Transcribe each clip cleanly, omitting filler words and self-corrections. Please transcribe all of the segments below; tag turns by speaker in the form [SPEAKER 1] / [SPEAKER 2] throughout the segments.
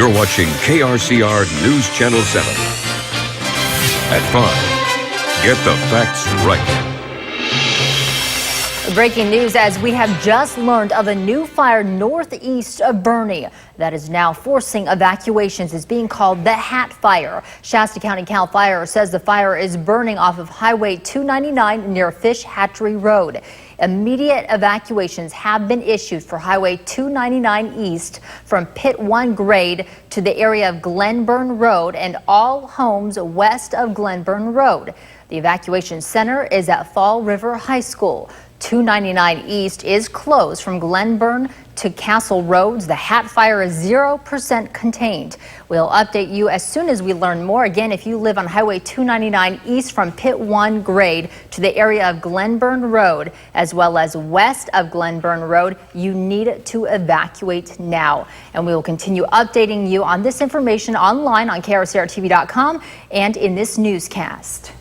[SPEAKER 1] You're watching KRCR News Channel 7. At 5, get the facts right.
[SPEAKER 2] Breaking news as we have just learned of a new fire northeast of Boerne that is now forcing evacuations. It's being called the Hat Fire. Shasta County Cal Fire says the fire is burning off of Highway 299 near Fish Hatchery Road. Immediate evacuations have been issued for Highway 299 east from Pit 1 grade to the area of Glenburn Road and all homes west of Glenburn Road. The evacuation center is at Fall River High School. 299 East is closed from Glenburn to Castle Roads. The Hat Fire is 0% contained. We'll update you as soon as we learn more. Again, if you live on Highway 299 East from Pit 1 grade to the area of Glenburn Road, as well as west of Glenburn Road, you need to evacuate now. And we will continue updating you on this information online on KRCRTV.com and in this newscast.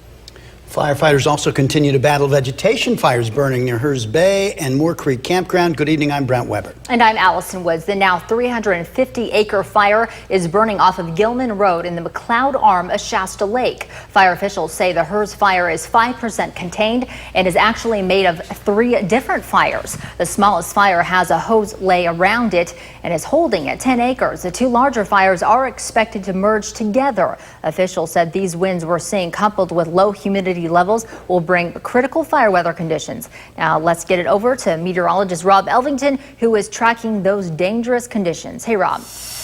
[SPEAKER 3] Firefighters also continue to battle vegetation fires burning near Hers Bay and Moore Creek Campground. Good evening, I'm Brent Weber.
[SPEAKER 2] And I'm Allison Woods. The now 350-acre fire is burning off of Gilman Road in the McLeod arm of Shasta Lake. Fire officials say the Hers fire is 5% contained and is actually made of 3 different fires. The smallest fire has a hose lay around it and is holding at 10 acres. The 2 larger fires are expected to merge together. Officials said these winds we're seeing, coupled with low humidity levels, will bring critical fire weather conditions. Now let's get it over to meteorologist Rob Elvington, who is tracking those dangerous conditions. Hey, Rob.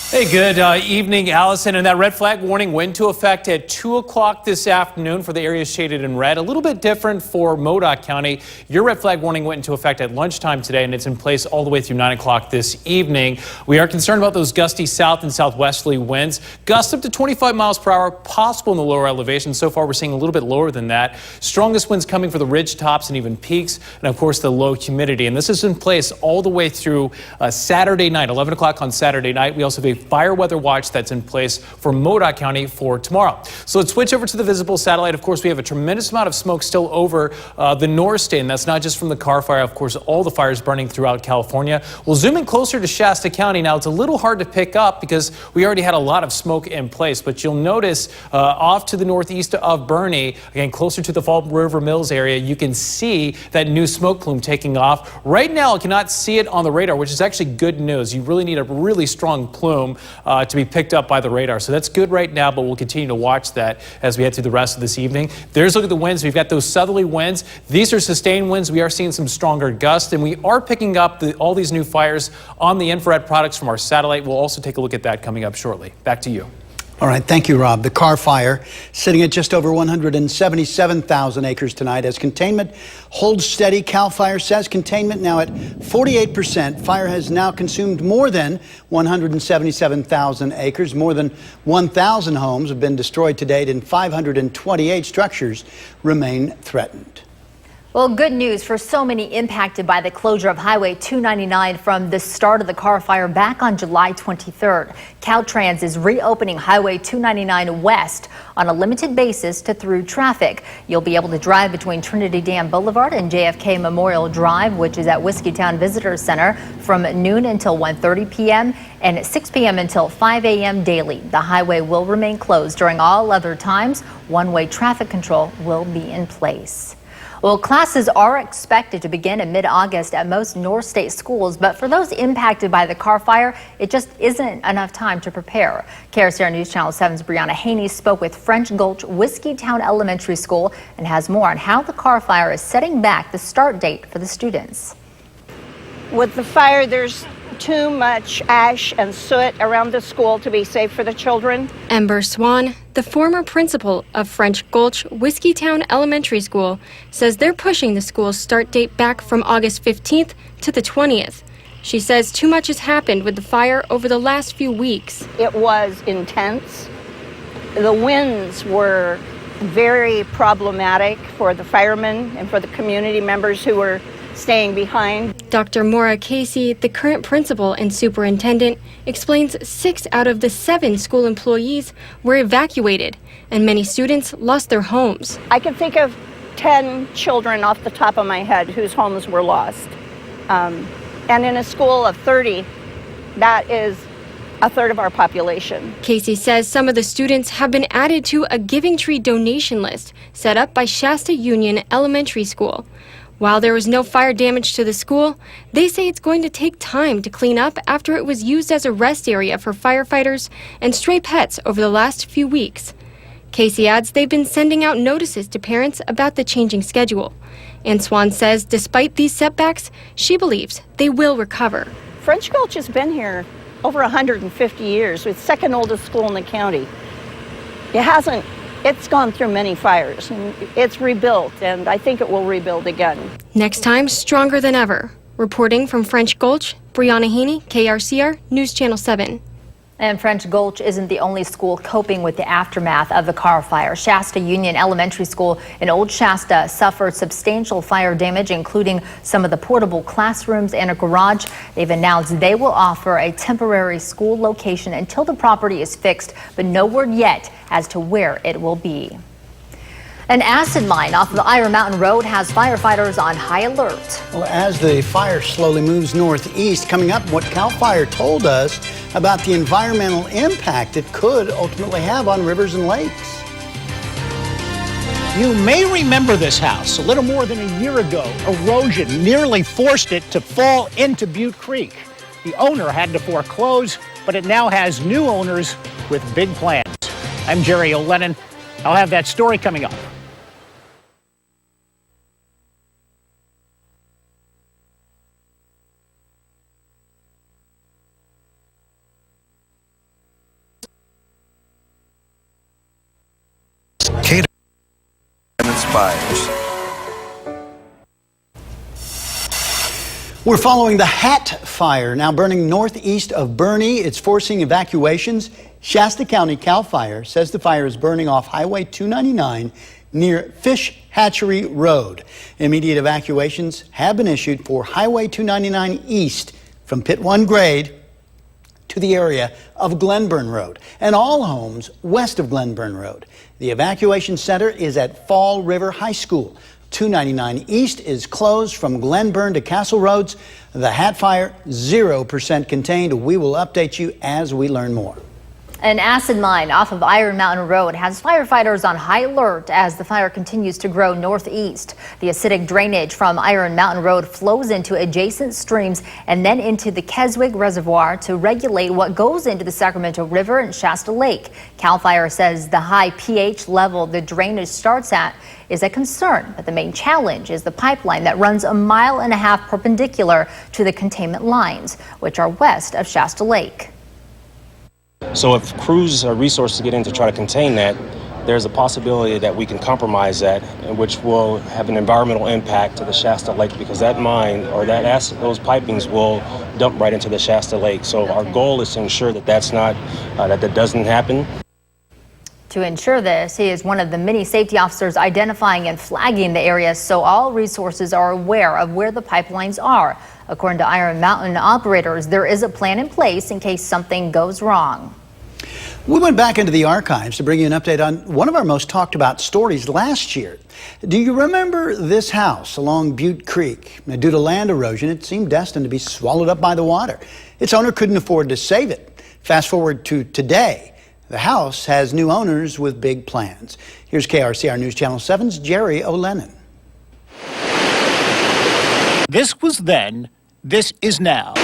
[SPEAKER 4] Hey, good evening, Allison. And that red flag warning went into effect at 2 o'clock this afternoon for the areas shaded in red. A little bit different for Modoc County. Your red flag warning went into effect at lunchtime today, and it's in place all the way through 9 o'clock this evening. We are concerned about those gusty south and southwesterly winds. Gusts up to 25 miles per hour, possible in the lower elevations. So far, we're seeing a little bit lower than that. Strongest winds coming for the ridge tops and even peaks, and of course, the low humidity. And this is in place all the way through Saturday night, 11 o'clock on Saturday night. We also have a fire weather watch that's in place for Modoc County for tomorrow. So let's switch over to the visible satellite. Of course, we have a tremendous amount of smoke still over the North State, and that's not just from the Carr fire. Of course, all the fires burning throughout California. We'll zoom in closer to Shasta County. Now, it's a little hard to pick up because we already had a lot of smoke in place, but you'll notice off to the northeast of Boerne, again, closer to the Fall River Mills area, you can see that new smoke plume taking off. Right now, I cannot see it on the radar, which is actually good news. You really need a really strong plume to be picked up by the radar. So that's good right now, but we'll continue to watch that as we head through the rest of this evening. There's a look at the winds. We've got those southerly winds. These are sustained winds. We are seeing some stronger gusts, and we are picking up all these new fires on the infrared products from our satellite. We'll also take a look at that coming up shortly. Back to you.
[SPEAKER 3] All right, thank you, Rob. The Carr fire sitting at just over 177,000 acres tonight as containment holds steady. Cal Fire says containment now at 48%. Fire has now consumed more than 177,000 acres. More than 1,000 homes have been destroyed to date, and 528 structures remain threatened.
[SPEAKER 2] Well, good news for so many impacted by the closure of Highway 299 from the start of the Carr fire back on July 23rd. Caltrans is reopening Highway 299 west on a limited basis to through traffic. You'll be able to drive between Trinity Dam Boulevard and JFK Memorial Drive, which is at Whiskeytown Visitor Center, from noon until 1:30 p.m. and 6 p.m. until 5 a.m. daily. The highway will remain closed during all other times. One-way traffic control will be in place. Well, classes are expected to begin in mid-August at most North State schools, but for those impacted by the Carr fire, it just isn't enough time to prepare. KRCR News Channel 7's Brianna Haney spoke with French Gulch Whiskeytown Elementary School and has more on how the Carr fire is setting back the start date for the students.
[SPEAKER 5] With the fire, there's too much ash and soot around the school to be safe for the children.
[SPEAKER 6] Ember Swan, the former principal of French Gulch Whiskeytown Elementary School, says they're pushing the school's start date back from August 15th to the 20th. She says too much has happened with the fire over the last few weeks.
[SPEAKER 5] It was intense. The winds were very problematic for the firemen and for the community members who were staying behind.
[SPEAKER 6] Dr. Maura Casey, the current principal and superintendent, explains 6 out of the 7 school employees were evacuated and many students lost their homes.
[SPEAKER 5] I can think of 10 children off the top of my head whose homes were lost. And in a school of 30, that is a third of our population.
[SPEAKER 6] Casey says some of the students have been added to a Giving Tree donation list set up by Shasta Union Elementary School. While there was no fire damage to the school, they say it's going to take time to clean up after it was used as a rest area for firefighters and stray pets over the last few weeks. Casey adds they've been sending out notices to parents about the changing schedule. And Swan says despite these setbacks, she believes they will recover.
[SPEAKER 5] French Gulch has been here over 150 years. It's the second oldest school in the county. It's gone through many fires, and it's rebuilt, and I think it will rebuild again.
[SPEAKER 6] Next time, stronger than ever. Reporting from French Gulch, Brianna Haney, KRCR, News Channel 7.
[SPEAKER 2] And French Gulch isn't the only school coping with the aftermath of the Carr fire. Shasta Union Elementary School in Old Shasta suffered substantial fire damage, including some of the portable classrooms and a garage. They've announced they will offer a temporary school location until the property is fixed, but no word yet as to where it will be. An acid mine off of the Iron Mountain Road has firefighters on high alert.
[SPEAKER 3] Well, as the fire slowly moves northeast, coming up, what CAL FIRE told us about the environmental impact it could ultimately have on rivers and lakes.
[SPEAKER 7] You may remember this house. A little more than a year ago, erosion nearly forced it to fall into Butte Creek. The owner had to foreclose, but it now has new owners with big plans. I'm Jerry O'Lennon. I'll have that story coming up.
[SPEAKER 8] Inspires.
[SPEAKER 3] We're following the Hat Fire, now burning northeast of Boerne. It's forcing evacuations. Shasta County CAL FIRE says the fire is burning off Highway 299 near Fish Hatchery Road. Immediate evacuations have been issued for Highway 299 east from Pit 1 grade to the area of Glenburn Road and all homes west of Glenburn Road. The evacuation center is at Fall River High School. 299 East is closed from Glenburn to Castle Roads. The Hat Fire, 0% contained. We will update you as we learn more.
[SPEAKER 2] An acid mine off of Iron Mountain Road has firefighters on high alert as the fire continues to grow northeast. The acidic drainage from Iron Mountain Road flows into adjacent streams and then into the Keswick Reservoir to regulate what goes into the Sacramento River and Shasta Lake. CAL FIRE says the high pH level the drainage starts at is a concern, but the main challenge is the pipeline that runs 1.5 miles perpendicular to the containment lines, which are west of Shasta Lake.
[SPEAKER 9] So if crews or resources get in to try to contain that, there's a possibility that we can compromise that, which will have an environmental impact to the Shasta Lake, because that mine or that acid, those pipings will dump right into the Shasta Lake. So our goal is to ensure that that doesn't happen.
[SPEAKER 2] To ensure this, he is one of the many safety officers identifying and flagging the area so all resources are aware of where the pipelines are. According to Iron Mountain operators, there is a plan in place in case something goes wrong.
[SPEAKER 3] We went back into the archives to bring you an update on one of our most talked about stories last year. Do you remember this house along Butte Creek? Now, due to land erosion, it seemed destined to be swallowed up by the water. Its owner couldn't afford to save it. Fast forward to today. The house has new owners with big plans. Here's KRCR News Channel 7's Jerry O'Lennon.
[SPEAKER 7] This was then, this is now.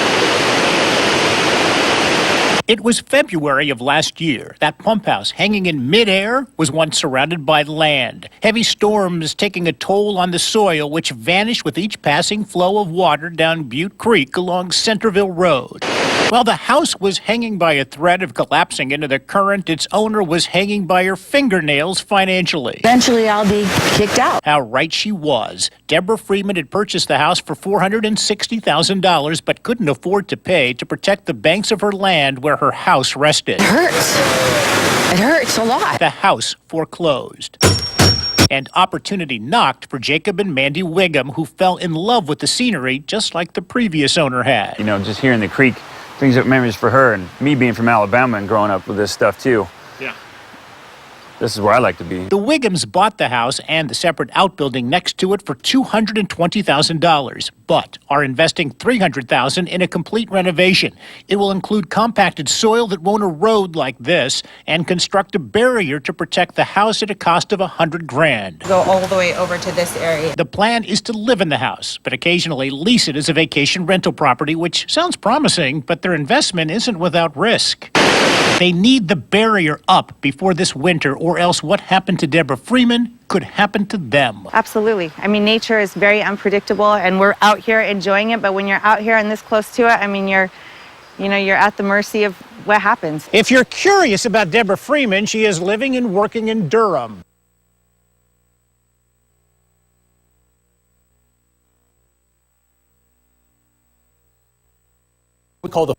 [SPEAKER 7] It was February of last year. That pump house hanging in midair was once surrounded by land. Heavy storms taking a toll on the soil, which vanished with each passing flow of water down Butte Creek along Centerville Road. While the house was hanging by a thread of collapsing into the current, its owner was hanging by her fingernails financially.
[SPEAKER 10] Eventually, I'll be kicked out.
[SPEAKER 7] How right she was. Deborah Freeman had purchased the house for $460,000, but couldn't afford to pay to protect the banks of her land where her house rested.
[SPEAKER 10] It hurts. It hurts a lot.
[SPEAKER 7] The house foreclosed. And opportunity knocked for Jacob and Mandy Wiggum, who fell in love with the scenery just like the previous owner had.
[SPEAKER 11] You know, just hearing the creek brings up memories for her, and me being from Alabama and growing up with this stuff too.
[SPEAKER 7] Yeah.
[SPEAKER 9] This is where I like to be.
[SPEAKER 7] The Wiggums bought the house and the separate outbuilding next to it for $220,000, but are investing $300,000 in a complete renovation. It will include compacted soil that won't erode like this and construct a barrier to protect the house at a cost of $100,000.
[SPEAKER 8] Go all the way over to this area.
[SPEAKER 7] The plan is to live in the house, but occasionally lease it as a vacation rental property, which sounds promising, but their investment isn't without risk. They need the barrier up before this winter, or else what happened to Deborah Freeman could happen to them.
[SPEAKER 8] Absolutely. I mean, nature is very unpredictable, and we're out here enjoying it, but when you're out here and this close to it, I mean, you're at the mercy of what happens.
[SPEAKER 7] If you're curious about Deborah Freeman, she is living and working in Durham.
[SPEAKER 4] We call the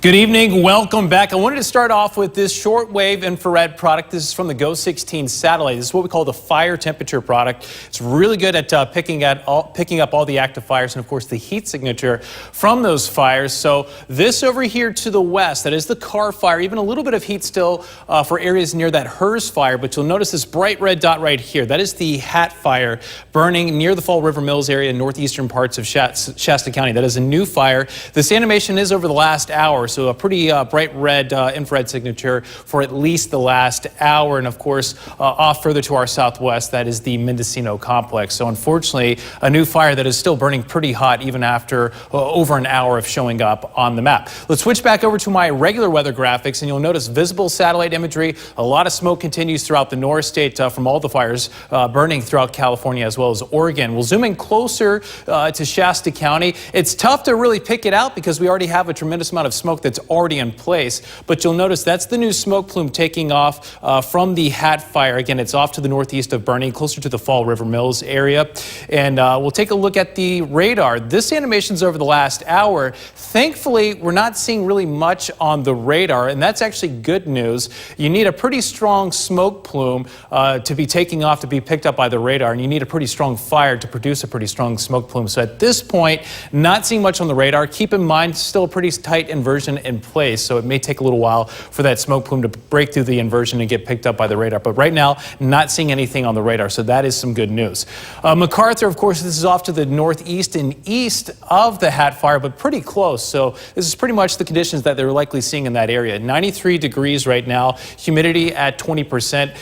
[SPEAKER 4] Good evening. Welcome back. I wanted to start off with this shortwave infrared product. This is from the GO16 satellite. This is what we call the fire temperature product. It's really good at picking up all the active fires and, of course, the heat signature from those fires. So this over here to the west, that is the Carr fire, even a little bit of heat still for areas near that Hers fire. But you'll notice this bright red dot right here. That is the Hat fire burning near the Fall River Mills area in northeastern parts of Shasta County. That is a new fire. This animation is over the last hour. So a pretty bright red infrared signature for at least the last hour. And of course, off further to our southwest, that is the Mendocino complex. So unfortunately, a new fire that is still burning pretty hot even after over an hour of showing up on the map. Let's switch back over to my regular weather graphics, and you'll notice visible satellite imagery. A lot of smoke continues throughout the North State from all the fires burning throughout California as well as Oregon. We'll zoom in closer to Shasta County. It's tough to really pick it out because we already have a tremendous amount of smoke that's already in place, but you'll notice that's the new smoke plume taking off from the Hat fire. Again, it's off to the northeast of Bernie, closer to the Fall River Mills area. And we'll take a look at the radar. This animation's over the last hour. Thankfully, we're not seeing really much on the radar, and that's actually good news. You need a pretty strong smoke plume to be taking off to be picked up by the radar, and you need a pretty strong fire to produce a pretty strong smoke plume. So at this point, not seeing much on the radar. Keep in mind, still a pretty tight inversion in place, so it may take a little while for that smoke plume to break through the inversion and get picked up by the radar. But right now, not seeing anything on the radar, so that is some good news. MacArthur, of course, this is off to the northeast and east of the Hat fire, but pretty close. So this is pretty much the conditions that they're likely seeing in that area. 93 degrees right now, humidity at 20%,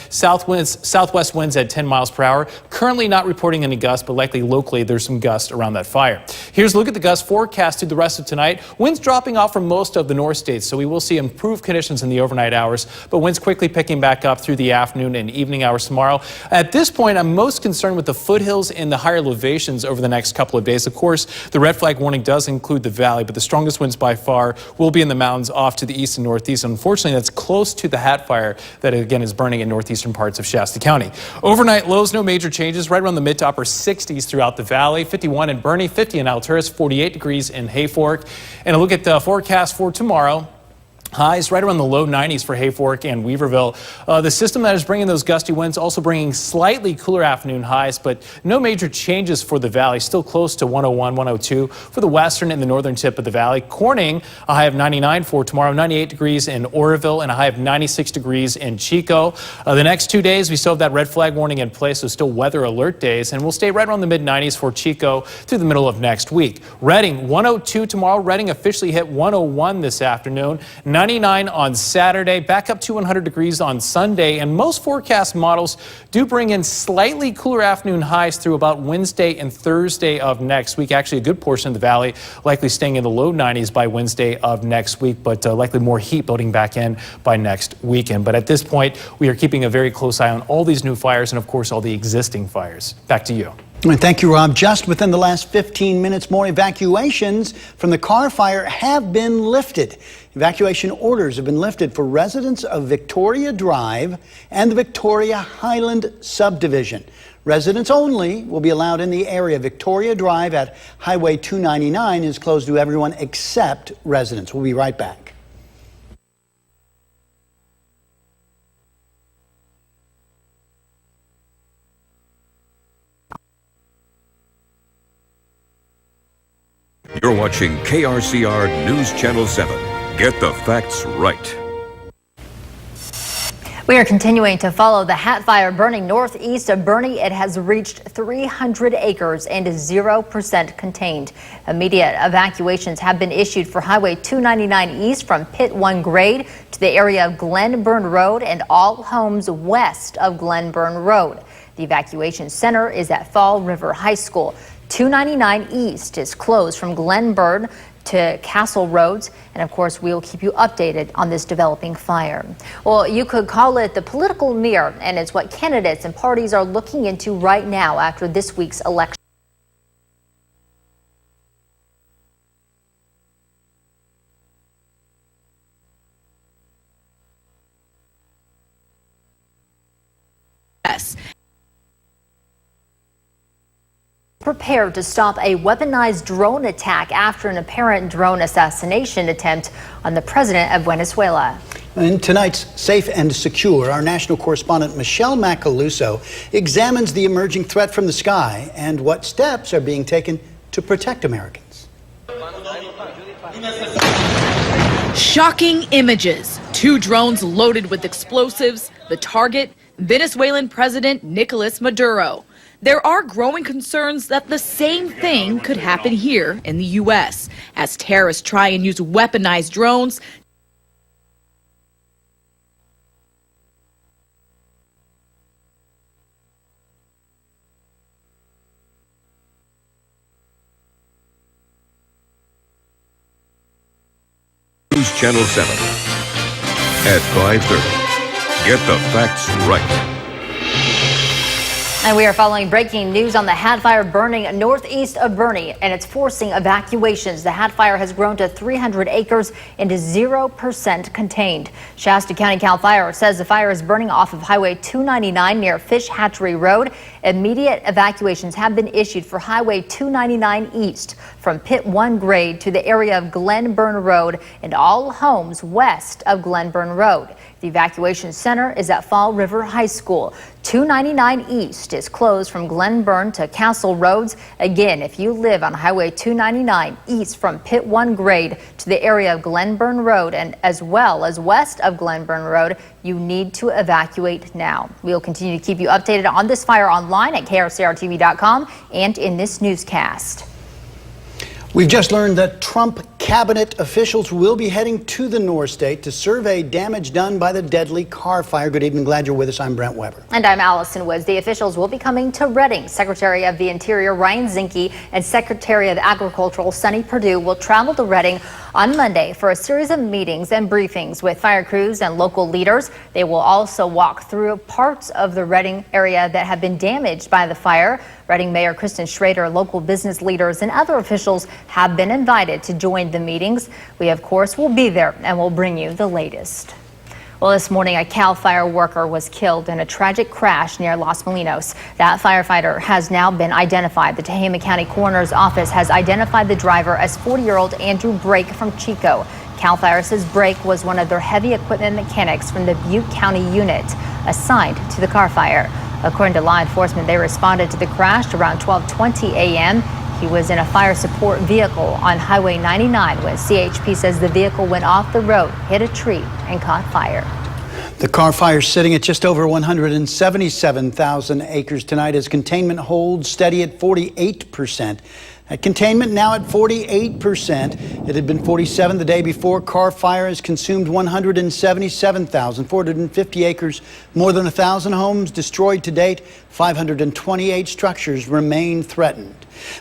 [SPEAKER 4] southwest winds at 10 miles per hour. Currently not reporting any gusts, but likely locally there's some gusts around that fire. Here's a look at the gust forecast through the rest of tonight. Winds dropping off from most of the North States, so we will see improved conditions in the overnight hours, but winds quickly picking back up through the afternoon and evening hours tomorrow. At this point, I'm most concerned with the foothills and the higher elevations over the next couple of days. Of course, the red flag warning does include the valley, but the strongest winds by far will be in the mountains off to the east and northeast. Unfortunately, that's close to the Hat fire that again is burning in northeastern parts of Shasta County. Overnight lows, no major changes, right around the mid to upper 60s throughout the valley. 51 in Bernie, 50 in Alturas, 48 degrees in Hayfork. And a look at the forecast for tomorrow. Highs right around the low 90s for Hayfork and Weaverville. The system that is bringing those gusty winds also bringing slightly cooler afternoon highs, but no major changes for the valley. Still close to 101, 102 for the western and the northern tip of the valley. Corning, a high of 99 for tomorrow, 98 degrees in Oroville, and a high of 96 degrees in Chico. The next 2 days, we still have that red flag warning in place, so still weather alert days, and we'll stay right around the mid 90s for Chico through the middle of next week. Redding, 102 tomorrow. Redding officially hit 101 this afternoon. 99 on Saturday, back up to 100 degrees on Sunday, and most forecast models do bring in slightly cooler afternoon highs through about Wednesday and Thursday of next week. Actually, a good portion of the valley likely staying in the low 90s by Wednesday of next week, but likely more heat building back in by next weekend. But at this point, we are keeping a very close eye on all these new fires and, of course, all the existing fires. Back to you.
[SPEAKER 3] Thank you, Rob. Just within the last 15 minutes, more evacuations from the Carr fire have been lifted. Evacuation orders have been lifted for residents of Victoria Drive and the Victoria Highland subdivision. Residents only will be allowed in the area. Victoria Drive at Highway 299 is closed to everyone except residents. We'll be right back.
[SPEAKER 1] You're watching KRCR News Channel 7. Get the facts right.
[SPEAKER 2] We are continuing to follow the Hat Fire burning northeast of Boerne. It has reached 300 acres and is 0% contained. Immediate evacuations have been issued for Highway 299 east from Pit 1 grade to the area of Glen Burn Road and all homes west of Glen Burn Road. The evacuation center is at Fall River High School. 299 east is closed from Glen Burn to Castle Roads, and of course we'll keep you updated on this developing fire. Well, you could call it the political mirror, and it's what candidates and parties are looking into right now after this week's election.
[SPEAKER 11] Yes.
[SPEAKER 2] Prepared to stop a weaponized drone attack after an apparent drone assassination attempt on the president of Venezuela.
[SPEAKER 3] In tonight's Safe and Secure, our national correspondent Michelle Macaluso examines the emerging threat from the sky and what steps are being taken to protect Americans.
[SPEAKER 11] Shocking images. 2 drones loaded with explosives. The target, Venezuelan President Nicolas Maduro. There are growing concerns that the same thing could happen here in the U.S. as terrorists try and use weaponized drones.
[SPEAKER 1] News Channel 7 at 5:30. Get the facts right.
[SPEAKER 2] And we are following breaking news on the Hat Fire burning northeast of Boerne, and it's forcing evacuations. The Hat Fire has grown to 300 acres and is 0% contained. Shasta County Cal Fire says the fire is burning off of Highway 299 near Fish Hatchery Road. Immediate evacuations have been issued for Highway 299 east from Pit 1 grade to the area of Glen Burn Road and all homes west of Glen Burn Road. The evacuation center is at Fall River High School. 299 east is closed from Glen Burn to Castle Roads. Again, if you live on Highway 299 east from Pit 1 grade to the area of Glen Burn Road and as well as west of Glen Burn Road, you need to evacuate now. We'll continue to keep you updated on this fire online at krcrtv.com and in this newscast.
[SPEAKER 3] We've just learned that Trump cabinet officials will be heading to the North State to survey damage done by the deadly Carr fire. Good evening. Glad you're with us. I'm Brent Weber.
[SPEAKER 2] And I'm Allison Woods. The officials will be coming to Reading. Secretary of the Interior Ryan Zinke and Secretary of Agricultural Sonny Perdue will travel to Reading on Monday for a series of meetings and briefings with fire crews and local leaders. They will also walk through parts of the Reading area that have been damaged by the fire. Reading Mayor Kristen Schrader, local business leaders, and other officials have been invited to join the meetings. We, of course, will be there and will bring you the latest. Well, this morning, a Cal Fire worker was killed in a tragic crash near Los Molinos. That firefighter has now been identified. The Tehama County Coroner's Office has identified the driver as 40-year-old Andrew Brake from Chico. Cal Fire says Brake was one of their heavy equipment mechanics from the Butte County unit assigned to the Carr fire. According to law enforcement, they responded to the crash around 12:20 a.m. He was in a fire support vehicle on Highway 99 when CHP says the vehicle went off the road, hit a tree, and caught fire.
[SPEAKER 3] The Carr fire sitting at just over 177,000 acres tonight as containment holds steady at 48%. At containment now at 48%. It had been 47 the day before. Carr fire has consumed 177,450 acres, more than 1,000 homes destroyed to date. 528 structures remain threatened.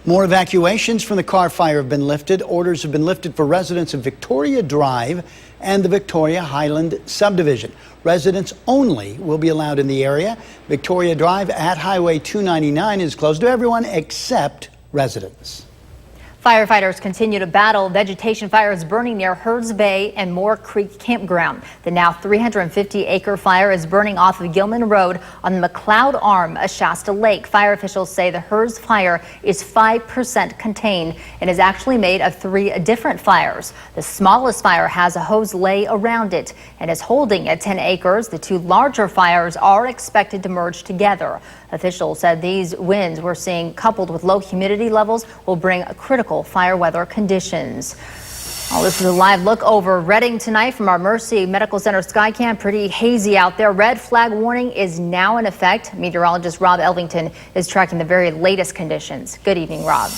[SPEAKER 3] More evacuations from the Carr fire have been lifted. Orders have been lifted for residents of Victoria Drive and the Victoria Highland subdivision. Residents only will be allowed in the area. Victoria Drive at Highway 299 is closed to everyone except residents.
[SPEAKER 2] Firefighters continue to battle vegetation fires burning near Herds Bay and Moore Creek Campground. The now 350-acre fire is burning off of Gilman Road on the McLeod Arm of Shasta Lake. Fire officials say the Herds fire is 5% contained and is actually made of 3 different fires. The smallest fire has a hose lay around it and is holding at 10 acres. The 2 larger fires are expected to merge together. Officials said these winds we're seeing coupled with low humidity levels will bring a critical typical fire weather conditions. Well, this is a live look over Redding tonight from our Mercy Medical Center Skycam. Pretty hazy out there. Red flag warning is now in effect. Meteorologist Rob Elvington is tracking the very latest conditions. Good evening, Rob.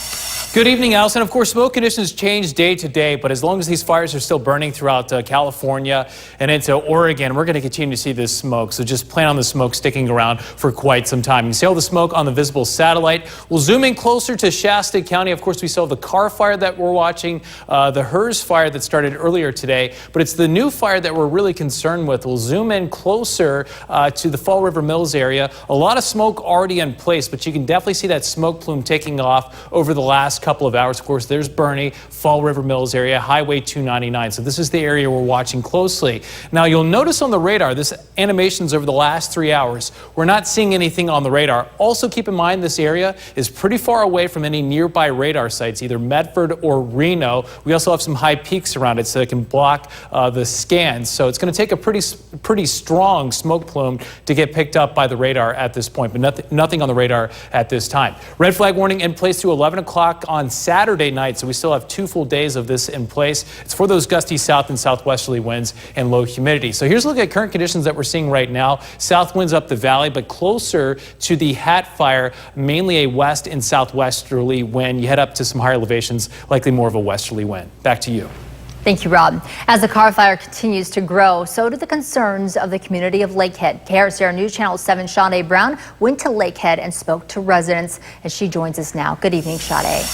[SPEAKER 4] Good evening, Allison. Of course, smoke conditions change day to day, but as long as these fires are still burning throughout California and into Oregon, we're going to continue to see this smoke. So just plan on the smoke sticking around for quite some time. You can see all the smoke on the visible satellite. We'll zoom in closer to Shasta County. Of course, we saw the Carr fire that we're watching, the Hers fire that started earlier today, but it's the new fire that we're really concerned with. We'll zoom in closer to the Fall River Mills area. A lot of smoke already in place, but you can definitely see that smoke plume taking off over the last couple of hours. Of course, there's Bernie, Fall River Mills area, Highway 299. So this is the area we're watching closely. Now, you'll notice on the radar, this animations over the last 3 hours. We're not seeing anything on the radar. Also, keep in mind this area is pretty far away from any nearby radar sites, either Medford or Reno. We also have some high peaks around it, so it can block the scans. So it's going to take a pretty strong smoke plume to get picked up by the radar at this point, but nothing on the radar at this time. Red flag warning in place through 11 o'clock on Saturday night, so we still have 2 full days of this in place. It's for those gusty south and southwesterly winds and low humidity. So here's a look at current conditions that we're seeing right now. South winds up the valley, but closer to the Hat fire, mainly a west and southwesterly wind. You head up to some higher elevations, likely more of a westerly wind. Back to you.
[SPEAKER 2] Thank you, Rob. As the Carr fire continues to grow, so do the concerns of the community of Lakehead. KRCR News Channel 7 Sade Brown went to Lakehead and spoke to residents, as she joins us now. Good evening, Sade.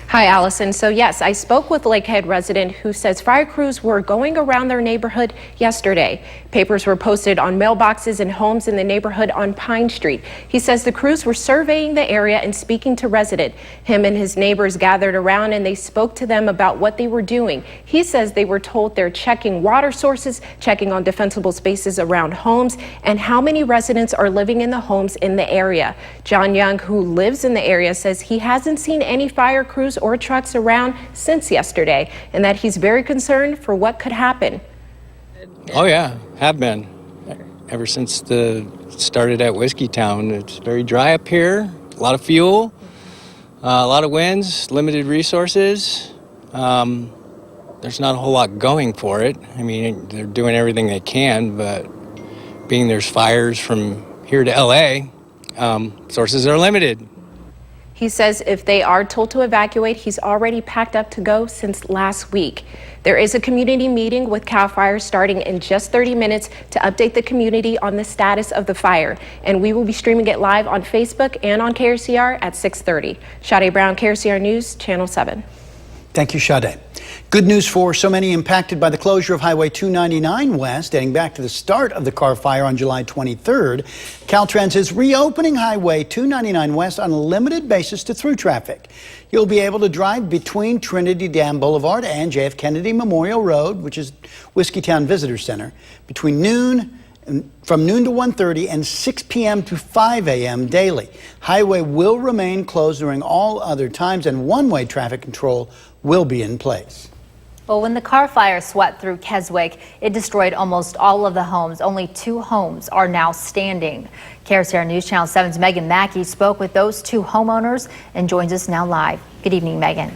[SPEAKER 12] Hi, Allison. So yes, I spoke with Lakehead resident who says fire crews were going around their neighborhood yesterday. Papers were posted on mailboxes and homes in the neighborhood on Pine Street. He says the crews were surveying the area and speaking to residents. Him and his neighbors gathered around and they spoke to them about what they were doing. He says they were told they're checking water sources, checking on defensible spaces around homes, and how many residents are living in the homes in the area. John Young, who lives in the area, says he hasn't seen any fire crews or trucks around since yesterday, and that he's very concerned for what could happen.
[SPEAKER 13] Oh yeah, have been ever since the started at Whiskey Town. It's very dry up here, a lot of fuel, a lot of winds, limited resources. There's not a whole lot going for it. I mean, they're doing everything they can, but being there's fires from here to LA, sources are limited.
[SPEAKER 12] He says if they are told to evacuate, he's already packed up to go since last week. There is a community meeting with CAL FIRE starting in just 30 minutes to update the community on the status of the fire. And we will be streaming it live on Facebook and on KRCR at 6:30. Sade Brown, KRCR News, Channel 7.
[SPEAKER 3] Thank you, Sade. Good news for so many impacted by the closure of Highway 299 West, dating back to the start of the Carr fire on July 23rd. Caltrans is reopening Highway 299 West on a limited basis to through traffic. You'll be able to drive between Trinity Dam Boulevard and JF Kennedy Memorial Road, which is Whiskeytown Visitor Center, between from noon to 1:30 and 6 p.m. to 5 a.m. daily. Highway will remain closed during all other times, and one-way traffic control will be in place.
[SPEAKER 2] Well, when the Carr fire swept through Keswick, it destroyed almost all of the homes. Only 2 homes are now standing. KRCR News Channel 7's Megan Mackey spoke with those 2 homeowners and joins us now live. Good evening, Megan.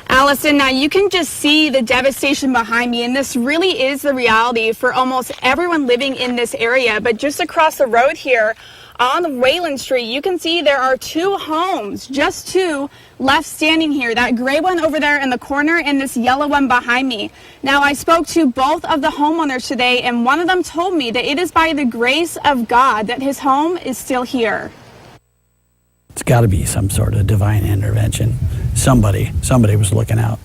[SPEAKER 14] Allison, now you can just see the devastation behind me, and this really is the reality for almost everyone living in this area. But just across the road here on Wayland Street, you can see there are 2 homes, just 2 left standing here. That gray one over there in the corner and this yellow one behind me. Now, I spoke to both of the homeowners today, and one of them told me that it is by the grace of God that his home is still here.
[SPEAKER 15] It's got to be some sort of divine intervention. Somebody was looking out.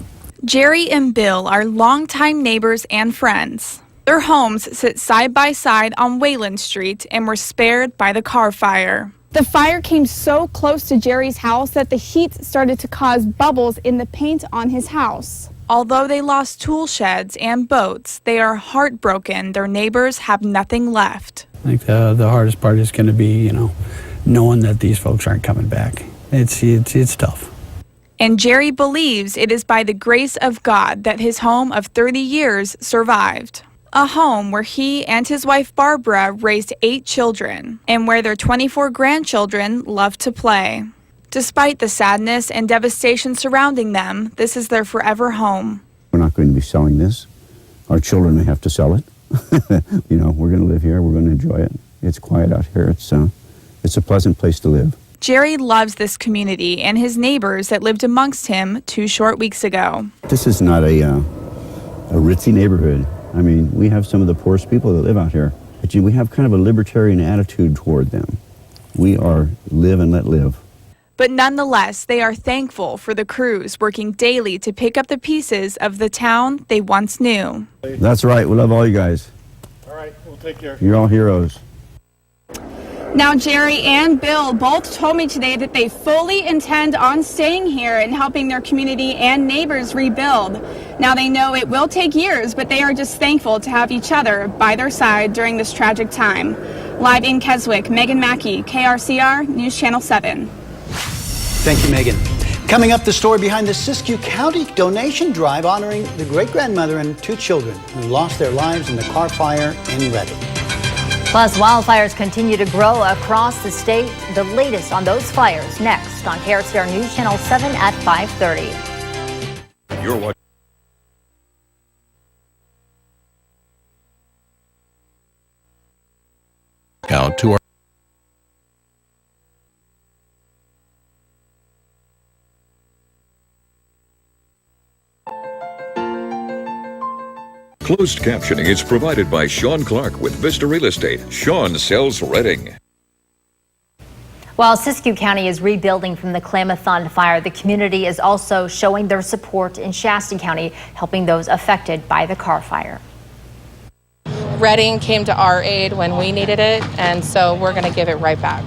[SPEAKER 14] Jerry and Bill are longtime neighbors and friends. Their homes sit side by side on Wayland Street and were spared by the Carr fire. The fire came so close to Jerry's house that the heat started to cause bubbles in the paint on his house. Although they lost tool sheds and boats, they are heartbroken their neighbors have nothing left.
[SPEAKER 15] I think the hardest part is going to be, knowing that these folks aren't coming back. It's tough.
[SPEAKER 14] And Jerry believes it is by the grace of God that his home of 30 years survived. A home where he and his wife Barbara raised 8 children and where their 24 grandchildren love to play. Despite the sadness and devastation surrounding them, this is their forever home.
[SPEAKER 16] We're not going to be selling this. Our children may have to sell it. We're going to live here. We're going to enjoy it. It's quiet out here. It's a pleasant place to live.
[SPEAKER 14] Jerry loves this community and his neighbors that lived amongst him 2 short weeks ago.
[SPEAKER 16] This is not a ritzy neighborhood. I mean, we have some of the poorest people that live out here. But we have kind of a libertarian attitude toward them. We are live and let live.
[SPEAKER 14] But nonetheless, they are thankful for the crews working daily to pick up the pieces of the town they once knew.
[SPEAKER 16] That's right. We love all you guys.
[SPEAKER 17] All right, we'll take care.
[SPEAKER 16] You're all heroes.
[SPEAKER 14] Now, Jerry and Bill both told me today that they fully intend on staying here and helping their community and neighbors rebuild. Now, they know it will take years, but they are just thankful to have each other by their side during this tragic time. Live in Keswick, Megan Mackey, KRCR, News Channel 7.
[SPEAKER 3] Thank you, Megan. Coming up, the story behind the Siskiyou County donation drive honoring the great-grandmother and 2 children who lost their lives in the Carr fire in Redding.
[SPEAKER 2] Plus, wildfires continue to grow across the state. The latest on those fires next on KRCR News Channel 7 at 5:30.
[SPEAKER 1] You're watching. Out to our closed captioning is provided by Sean Clark with Vista Real Estate. Sean sells Redding.
[SPEAKER 2] While Siskiyou County is rebuilding from the Klamathon fire, the community is also showing their support in Shasta County, helping those affected by the Carr fire.
[SPEAKER 18] Redding came to our aid when we needed it, and so we're going to give it right back.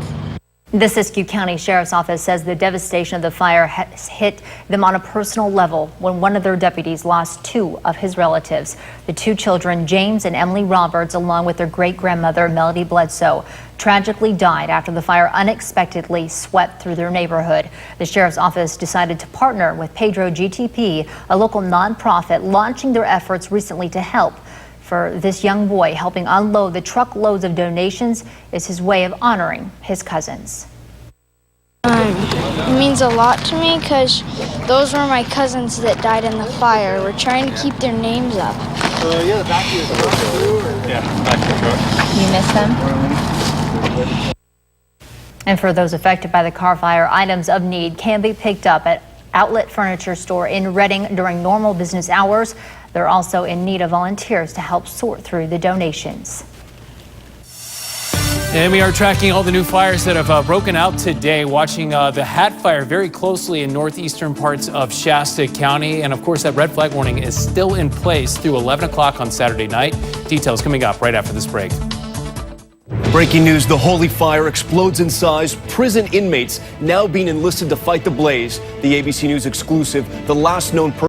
[SPEAKER 2] The Siskiyou County Sheriff's Office says the devastation of the fire has hit them on a personal level when one of their deputies lost 2 of his relatives. The 2 children, James and Emily Roberts, along with their great-grandmother, Melody Bledsoe, tragically died after the fire unexpectedly swept through their neighborhood. The Sheriff's Office decided to partner with Pedro GTP, a local nonprofit, launching their efforts recently to help. For this young boy, helping unload the truckloads of donations is his way of honoring his cousins.
[SPEAKER 19] It means a lot to me because those were my cousins that died in the fire. We're trying to keep their names up.
[SPEAKER 17] Yeah, the back of your truck. Yeah, back of your truck.
[SPEAKER 2] You miss them? And for those affected by the Carr fire, items of need can be picked up at Outlet Furniture Store in Redding during normal business hours. They're also in need of volunteers to help sort through the donations.
[SPEAKER 4] And we are tracking all the new fires that have broken out today, watching the Hat Fire very closely in northeastern parts of Shasta County. And of course, that red flag warning is still in place through 11 o'clock on Saturday night. Details coming up right after this break.
[SPEAKER 20] Breaking news, the holy fire explodes in size. Prison inmates now being enlisted to fight the blaze. The ABC News exclusive, the last known person